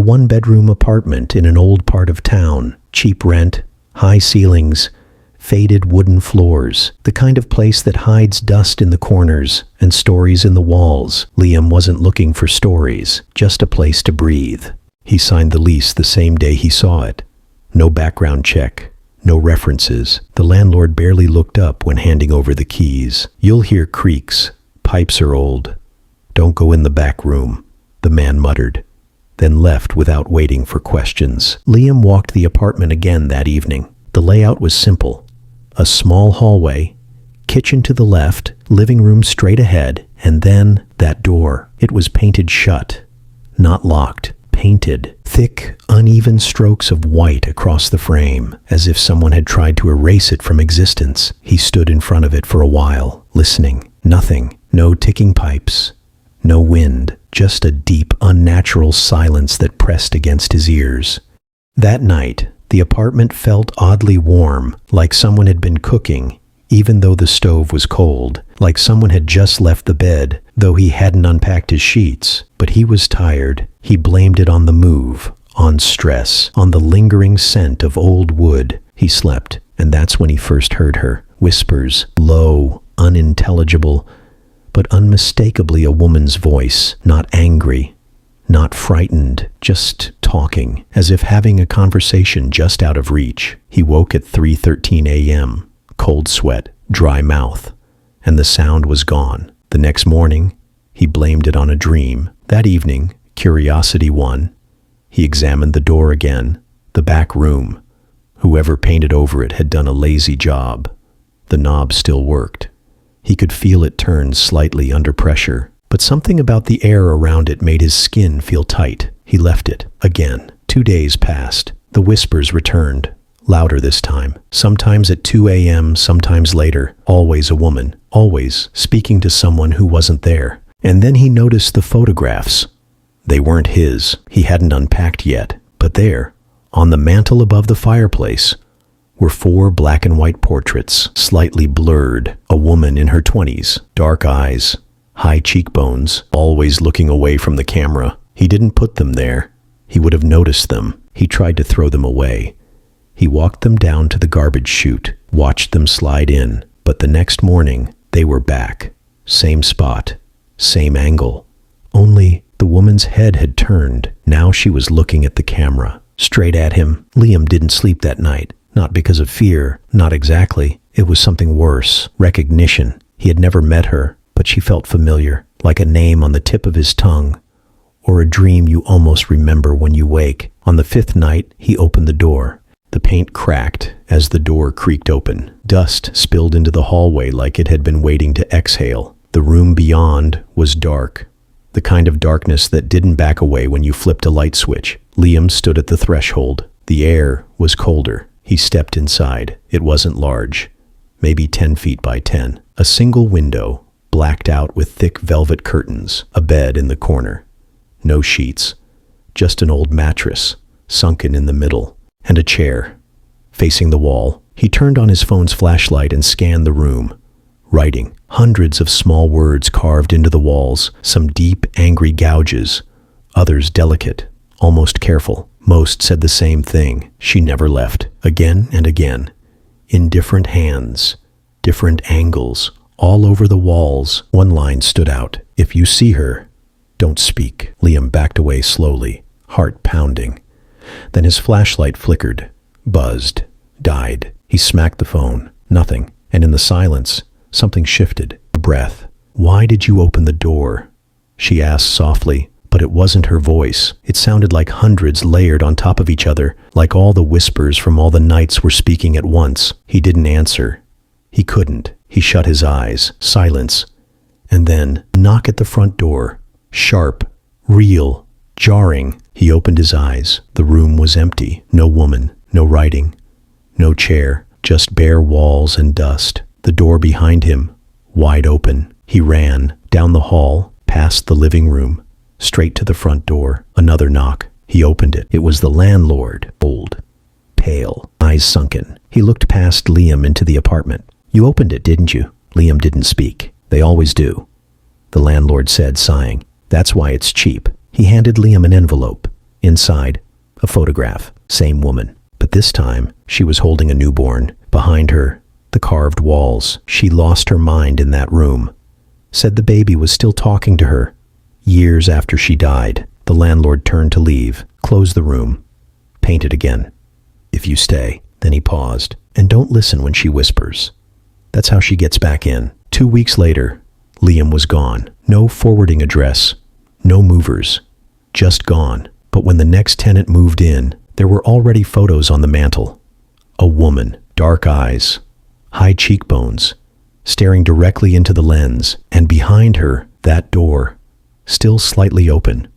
one-bedroom apartment in an old part of town. Cheap rent, high ceilings, faded wooden floors. The kind of place that hides dust in the corners and stories in the walls. Liam wasn't looking for stories, just a place to breathe. He signed the lease the same day he saw it. No background check. No references. The landlord barely looked up when handing over the keys. "You'll hear creaks. Pipes are old. Don't go in the back room," the man muttered, then left without waiting for questions. Liam walked the apartment again that evening. The layout was simple. A small hallway, kitchen to the left, living room straight ahead, and then that door. It was painted shut, not locked. Painted, thick, uneven strokes of white across the frame, as if someone had tried to erase it from existence. He stood in front of it for a while, listening. Nothing. No ticking pipes. No wind. Just a deep, unnatural silence that pressed against his ears. That night, the apartment felt oddly warm, like someone had been cooking, even though the stove was cold, like someone had just left the bed, though he hadn't unpacked his sheets. But he was tired. He blamed it on the move, on stress, on the lingering scent of old wood. He slept, and that's when he first heard her. Whispers, low, unintelligible, but unmistakably a woman's voice, not angry, not frightened, just talking, as if having a conversation just out of reach. He woke at 3:13 a.m., cold sweat, dry mouth, and the sound was gone. The next morning, he blamed it on a dream. That evening, curiosity won. He examined the door again, the back room. Whoever painted over it had done a lazy job. The knob still worked. He could feel it turn slightly under pressure, but something about the air around it made his skin feel tight. He left it. Again. 2 days passed. The whispers returned, louder this time. Sometimes at 2 a.m., sometimes later. Always a woman. Always speaking to someone who wasn't there. And then he noticed the photographs. They weren't his. He hadn't unpacked yet. But there, on the mantel above the fireplace, were 4 black and white portraits, slightly blurred. A woman in her 20s, dark eyes, high cheekbones, always looking away from the camera. He didn't put them there. He would have noticed them. He tried to throw them away. He walked them down to the garbage chute, watched them slide in. But the next morning, they were back. Same spot, same angle. Only the woman's head had turned. Now she was looking at the camera, straight at him. Liam didn't sleep that night. Not because of fear, not exactly. It was something worse. Recognition. He had never met her, but she felt familiar, like a name on the tip of his tongue, or a dream you almost remember when you wake. On the 5th night, he opened the door. The paint cracked as the door creaked open. Dust spilled into the hallway like it had been waiting to exhale. The room beyond was dark, the kind of darkness that didn't back away when you flipped a light switch. Liam stood at the threshold. The air was colder. He stepped inside. It wasn't large, maybe 10 feet by 10. A single window, blacked out with thick velvet curtains. A bed in the corner. No sheets, just an old mattress, sunken in the middle, and a chair, facing the wall. He turned on his phone's flashlight and scanned the room. Writing. Hundreds of small words carved into the walls, some deep, angry gouges, others delicate, almost careful. Most said the same thing. She never left. Again and again. In different hands, different angles, all over the walls. One line stood out. "If you see her, don't speak." Liam backed away slowly, heart pounding. Then his flashlight flickered, buzzed, died. He smacked the phone. Nothing. And in the silence, something shifted. A breath. "Why did you open the door?" she asked softly. But it wasn't her voice. It sounded like hundreds layered on top of each other, like all the whispers from all the nights were speaking at once. He didn't answer. He couldn't. He shut his eyes. Silence. And then, knock at the front door. Sharp, real, jarring. He opened his eyes. The room was empty. No woman, no writing, no chair, just bare walls and dust. The door behind him, wide open. He ran, down the hall, past the living room, straight to the front door. Another knock. He opened it. It was the landlord, old, pale, eyes sunken. He looked past Liam into the apartment. "You opened it, didn't you?" Liam didn't speak. "They always do," the landlord said, sighing. "That's why it's cheap." He handed Liam an envelope. Inside, a photograph. Same woman. But this time, she was holding a newborn. Behind her, the carved walls. She lost her mind in that room. Said the baby was still talking to her. Years after she died, the landlord turned to leave, closed the room, painted again. If you stay, then he paused, and don't listen when she whispers. That's how she gets back in. 2 weeks later, Liam was gone. No forwarding address, no movers, just gone. But when the next tenant moved in, there were already photos on the mantle. A woman, dark eyes, high cheekbones, staring directly into the lens, and behind her, that door, still slightly open.